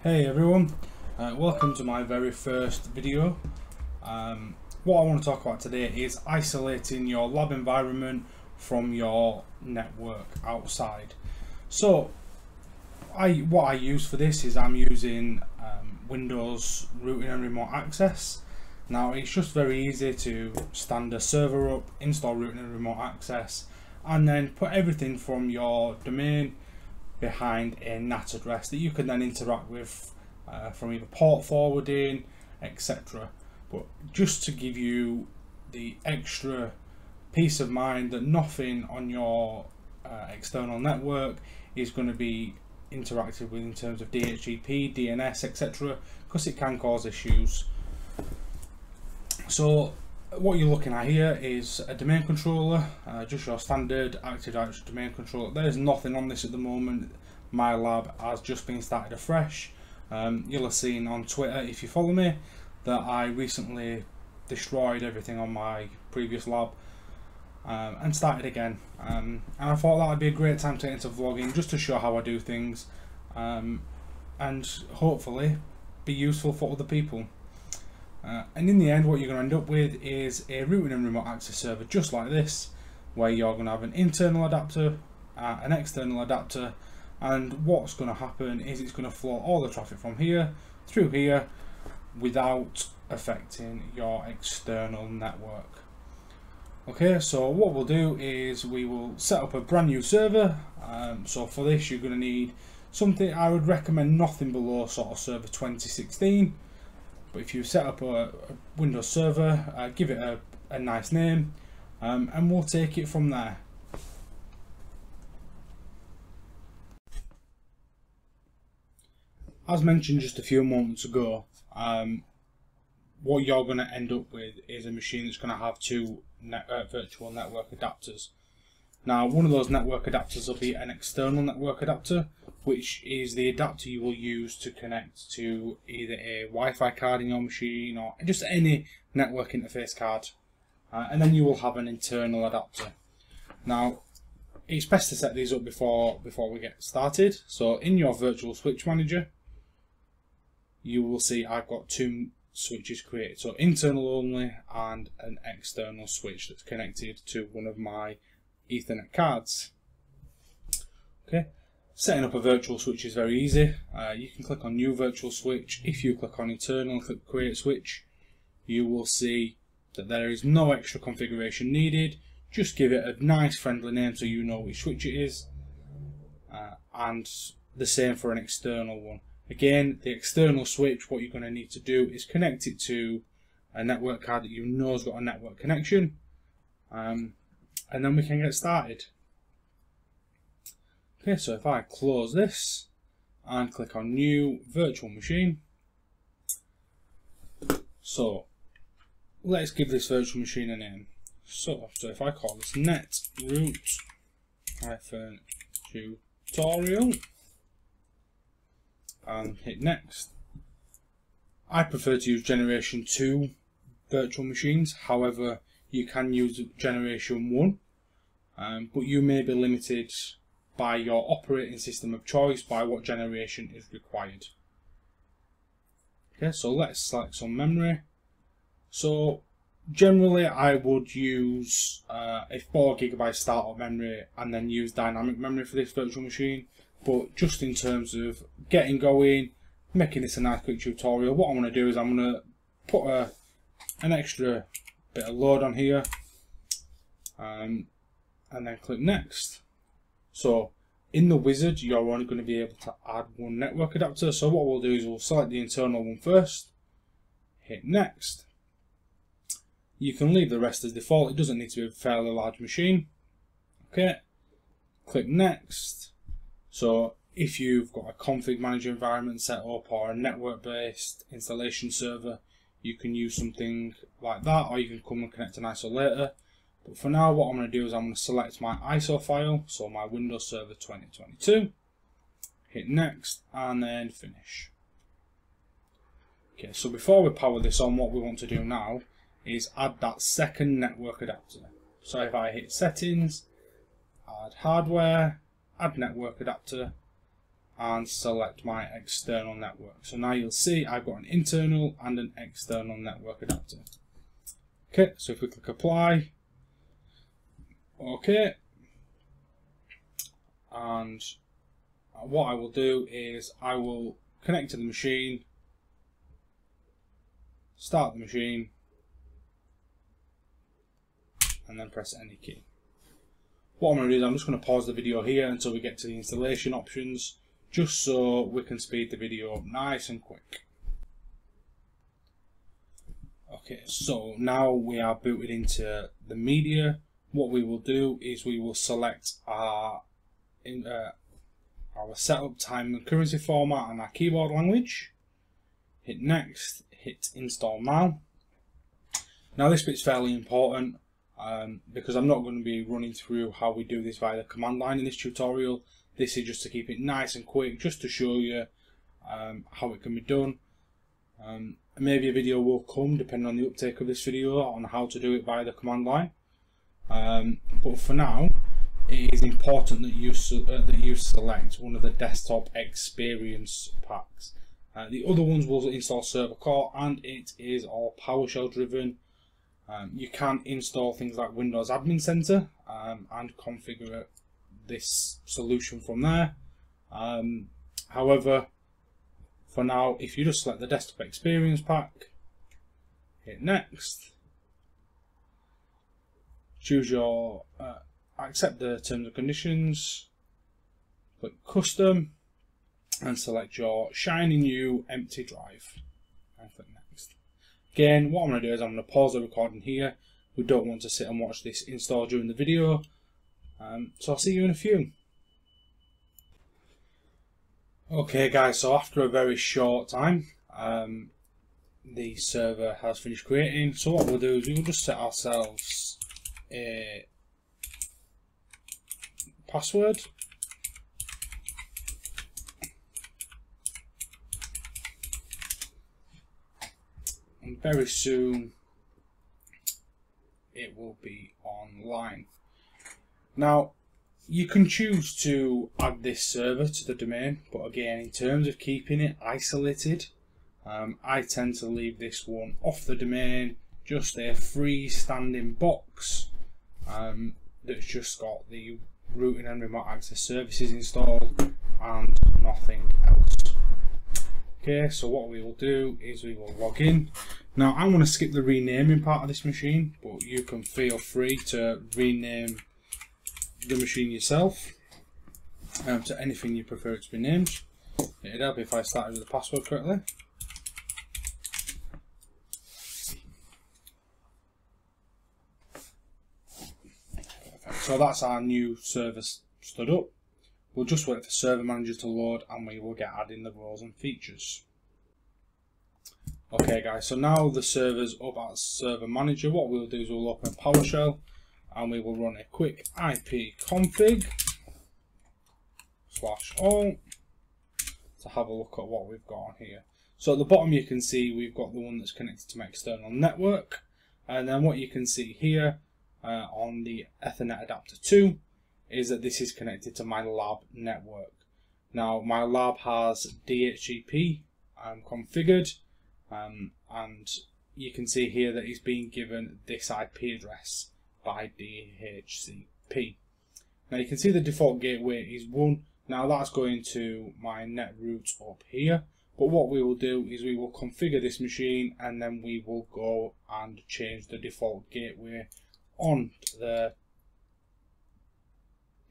Hey everyone, welcome to my very first video. What I want to talk about today is isolating your lab environment from your network outside. So what I use for this is I'm using Windows routing and remote access. Now it's just very easy to stand a server up, install routing and remote access, and then put everything from your domain behind a NAT address that you can then interact with from either port forwarding, etc. But just to give you the extra peace of mind that nothing on your external network is going to be interacted with in terms of DHCP, DNS, etc., because it can cause issues. So what you're looking at here is a domain controller, just your standard Active Directory domain controller. There's nothing on this at the moment. My lab has just been started afresh. You'll have seen on Twitter, if you follow me, that I recently destroyed everything on my previous lab and started again. And I thought that would be a great time to get into vlogging, just to show how I do things and hopefully be useful for other people. And in the end, what you're going to end up with is a routing and remote access server just like this, where you're going to have an internal adapter, an external adapter, and what's going to happen is it's going to flow all the traffic from here through here without affecting your external network. Okay, so what we'll do is we will set up a brand new server. So for this you're going to need something, I would recommend nothing below sort of server 2016. But if you set up a Windows server, give it a nice name, and we'll take it from there. As mentioned just a few moments ago, what you're going to end up with is a machine that's going to have two virtual network adapters. Now, one of those network adapters will be an external network adapter, which is the adapter you will use to connect to either a Wi-Fi card in your machine or just any network interface card. And then you will have an internal adapter. Now, it's best to set these up before we get started. So in your virtual switch manager, you will see I've got two switches created. So internal only and an external switch that's connected to one of my Ethernet cards. Okay, setting up a virtual switch is very easy. You can click on new virtual switch. If you click on internal and click create switch, you will see that there is no extra configuration needed. Just give it a nice friendly name so you know which switch it is, and the same for an external one. Again, the external switch, what you're going to need to do is connect it to a network card that you know has got a network connection, and then we can get started. Okay, so if I close this and click on new virtual machine, so let's give this virtual machine a name. So if I call this netroot-tutorial and hit next. I prefer to use generation 2 virtual machines, however you can use generation 1, but you may be limited by your operating system of choice by what generation is required. Okay, so let's select some memory. So generally I would use a 4 GB startup memory and then use dynamic memory for this virtual machine. But just in terms of getting going, making this a nice quick tutorial, what I'm going to do is I'm going to put an extra bit of load on here and then click next. So in the wizard you're only going to be able to add one network adapter, so what we'll do is we'll select the internal one first, hit next. You can leave the rest as default, it doesn't need to be a fairly large machine. Okay, click next. So if you've got a config manager environment set up or a network based installation server, you can use something like that, or you can come and connect an ISO later. But for now, what I'm going to do is I'm going to select my ISO file, so my Windows Server 2022, hit next and then finish. Okay, so before we power this on, what we want to do now is add that second network adapter. So if I hit settings, add hardware, add network adapter, and select my external network. So now you'll see I've got an internal and an external network adapter. Okay, so if we click apply, okay, and what I will do is I will connect to the machine, start the machine, and then press any key. What I'm going to do is I'm just going to pause the video here until we get to the installation options, just so we can speed the video up nice and quick. Okay, so now we are booted into the media. What we will do is we will select our setup, time and currency format and our keyboard language. Hit next, hit install now. Now this bit's fairly important because I'm not going to be running through how we do this via the command line in this tutorial. This is just to keep it nice and quick, just to show you how it can be done. Maybe a video will come, depending on the uptake of this video, on how to do it via the command line. But for now, it is important that you select one of the desktop experience packs. The other ones will install Server Core, and it is all PowerShell driven. You can install things like Windows Admin Center and configure this solution from there. However, for now, if you just select the desktop experience pack, hit next, choose your accept the terms and conditions, click custom, and select your shiny new empty drive, and click next. Again, what I'm going to do is I'm going to pause the recording here. We don't want to sit and watch this install during the video, so I'll see you in a few. Okay guys, so after a very short time, the server has finished creating. So what we'll do is we'll just set ourselves a password. And very soon it will be online. Now, you can choose to add this server to the domain, but again, in terms of keeping it isolated, I tend to leave this one off the domain, just a freestanding box that's just got the routing and remote access services installed and nothing else. Okay, so what we will do is we will log in. Now, I'm going to skip the renaming part of this machine, but you can feel free to rename the machine yourself to anything you prefer it to be named. It'd help if I started with the password correctly. Perfect. So that's our new server stood up. We'll just wait for Server Manager to load and we will get adding the roles and features. Okay guys, so now the server's up at Server Manager. What we'll do is we'll open PowerShell and we will run a quick ipconfig /all to have a look at what we've got on here. So at the bottom you can see we've got the one that's connected to my external network, and then what you can see here on the Ethernet adapter 2 is that this is connected to my lab network. Now my lab has DHCP configured, and you can see here that it's being given this IP address by DHCP. Now you can see the default gateway is 1. Now that's going to my net route up here, but what we will do is we will configure this machine and then we will go and change the default gateway on the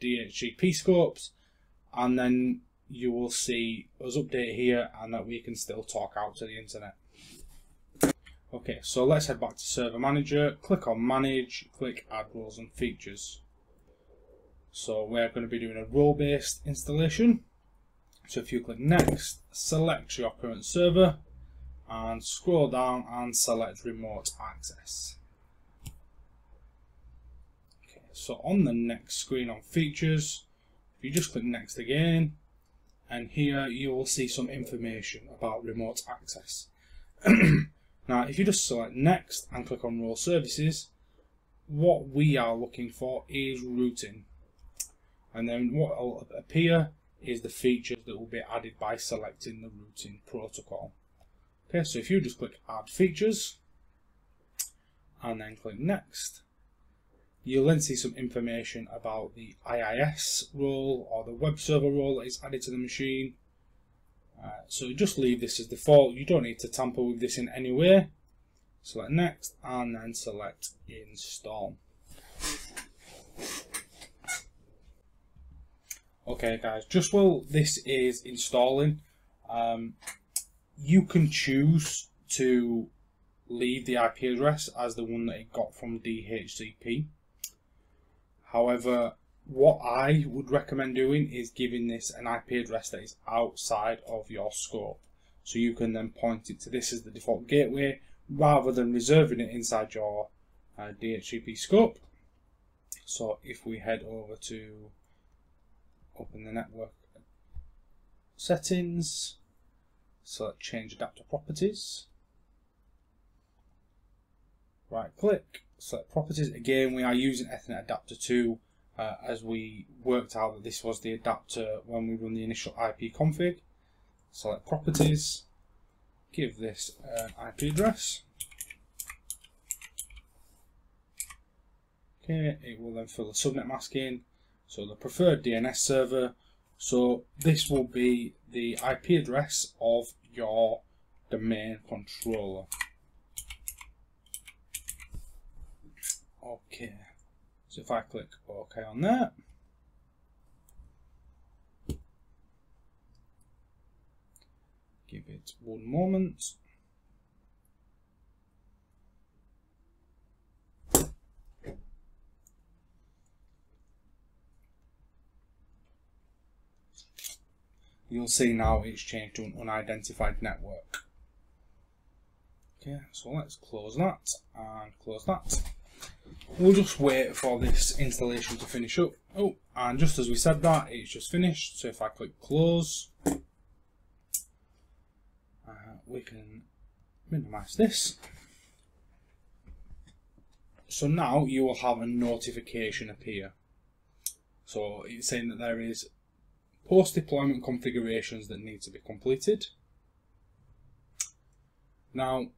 DHCP scopes, and then you will see us update here and that we can still talk out to the internet. Okay, so let's head back to Server Manager, click on Manage, click Add Roles and Features. So we're going to be doing a role-based installation. So if you click Next, select your current server and scroll down and select Remote Access. Okay, so on the next screen on Features, if you just click Next again, and here you will see some information about Remote Access. Now, if you just select Next and click on Role Services, what we are looking for is routing. And then what will appear is the features that will be added by selecting the routing protocol. Okay, so if you just click Add Features and then click Next, you'll then see some information about the IIS role or the web server role that is added to the machine. So just leave this as default. You don't need to tamper with this in any way. Select Next and then select Install. Okay guys, just while this is installing, you can choose to leave the IP address as the one that it got from DHCP. However, what I would recommend doing is giving this an IP address that is outside of your scope. So you can then point it to this as the default gateway rather than reserving it inside your DHCP scope. So if we head over to open the network settings, select change adapter properties, right click, select properties. Again, we are using Ethernet adapter 2 as we worked out that this was the adapter when we run the initial IP config. Select properties, give this an IP address. Okay, it will then fill the subnet mask in. So the preferred DNS server. So this will be the IP address of your domain controller. Okay, so if I click OK on that, give it one moment. You'll see now it's changed to an unidentified network. Okay, so let's close that and close that. We'll just wait for this installation to finish up. Oh, and just as we said that, it's just finished. So if I click close, we can minimize this. So now you will have a notification appear. So it's saying that there is post-deployment configurations that need to be completed. Now,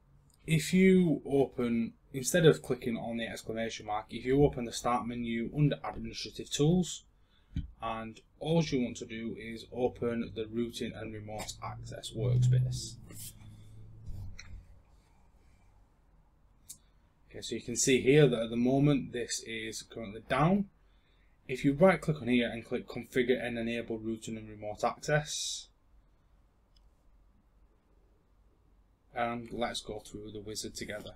if you open, instead of clicking on the exclamation mark, if you open the start menu under administrative tools, and all you want to do is open the routing and remote access workspace. Okay, so you can see here that at the moment this is currently down. If you right click on here and click configure and enable routing and remote access, and let's go through the wizard together.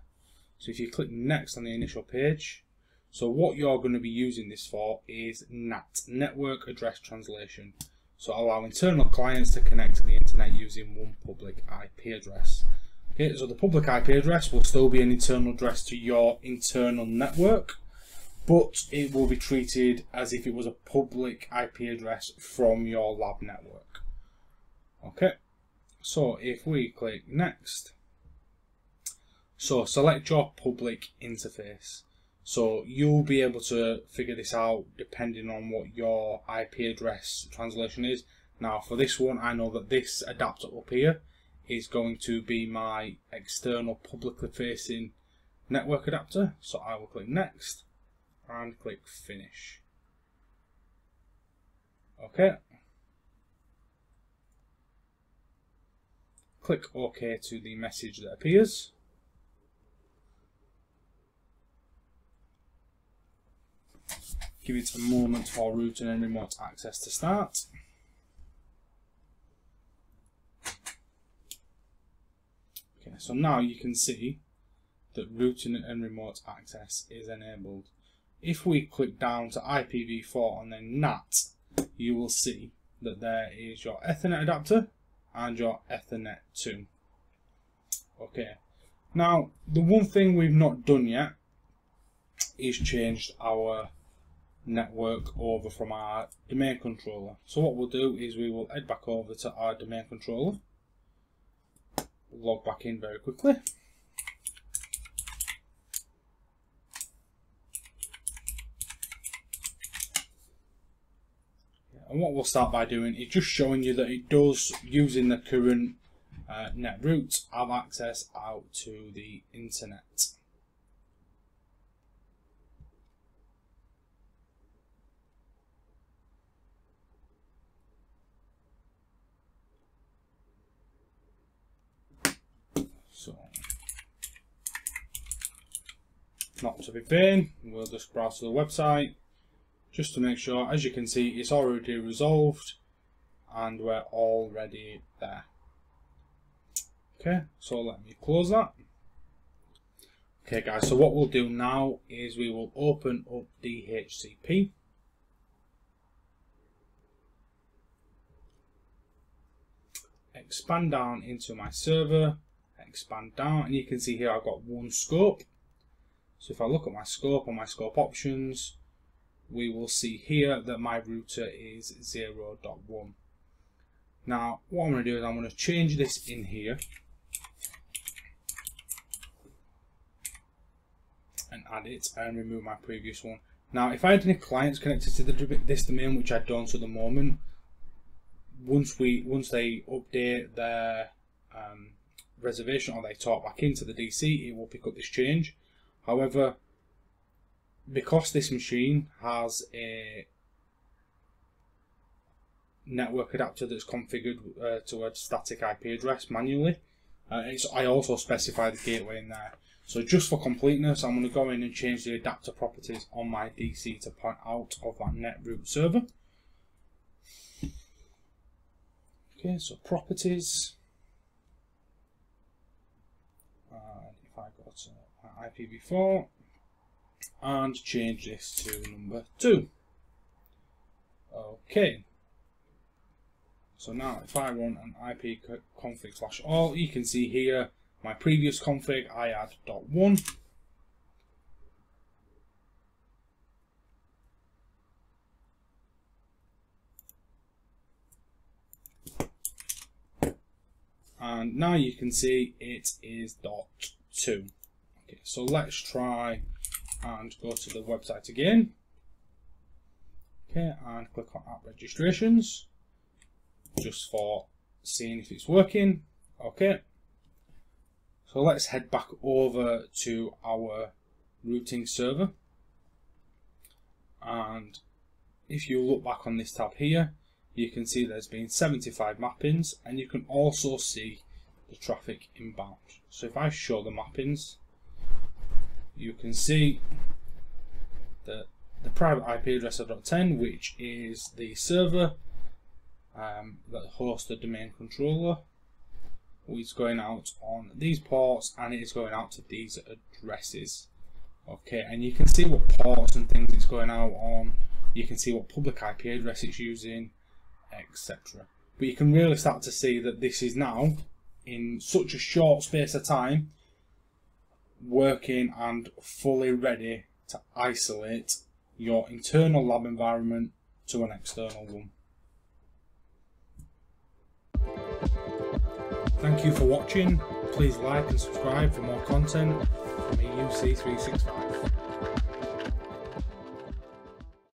So if you click next on the initial page, so what you're going to be using this for is NAT, Network Address Translation. So allow internal clients to connect to the internet using one public IP address. Okay, so the public IP address will still be an internal address to your internal network, but it will be treated as if it was a public IP address from your lab network. Okay, so if we click next, so select your public interface. So you'll be able to figure this out depending on what your IP address translation is. Now for this one, I know that this adapter up here is going to be my external publicly facing network adapter. So I will click next and click finish. Okay. Click OK to the message that appears. Give it a moment for routing and remote access to start. Okay, so now you can see that routing and remote access is enabled. If we click down to IPv4 and then NAT, you will see that there is your Ethernet adapter and your Ethernet 2. Okay, now the one thing we've not done yet is changed our network over from our domain controller. So what we'll do is we will head back over to our domain controller, log back in very quickly. And what we'll start by doing is just showing you that it does, using the current net route, have access out to the internet. So, not to be vain, we'll just browse to the website just to make sure. As you can see, it's already resolved and we're already there. Okay, so let me close that. Okay guys, so what we'll do now is we will open up DHCP. Expand down into my server, expand down, and you can see here I've got one scope. So if I look at my scope and my scope options, we will see here that my router is 0.1. Now what I'm going to do is I'm going to change this in here and add it and remove my previous one. Now if I had any clients connected to this domain, which I don't at the moment, once they update their reservation or they talk back into the DC, it will pick up this change. However, because this machine has a network adapter that's configured to a static IP address manually, I also specify the gateway in there. So just for completeness, I'm going to go in and change the adapter properties on my DC to point out of that netroot server. Okay, so properties. If I go to my IPv4 and change this to number 2. Okay. So now if I run an ipconfig/all, you can see here my previous config, I had .1. And now you can see it is .2. Okay, so let's try and go to the website again. Okay, and click on app registrations just for seeing if it's working. Okay, so let's head back over to our routing server, and if you look back on this tab here, you can see there's been 75 mappings, and you can also see the traffic inbound. So if I show the mappings, you can see that the private IP address of .10, which is the server that hosts the domain controller, is going out on these ports, and it is going out to these addresses. Okay, and you can see what ports and things it's going out on. You can see what public IP address it's using, etc. But you can really start to see that this is now, in such a short space of time, working and fully ready to isolate your internal lab environment to an external one. Thank you for watching. Please like and subscribe for more content from EUC365.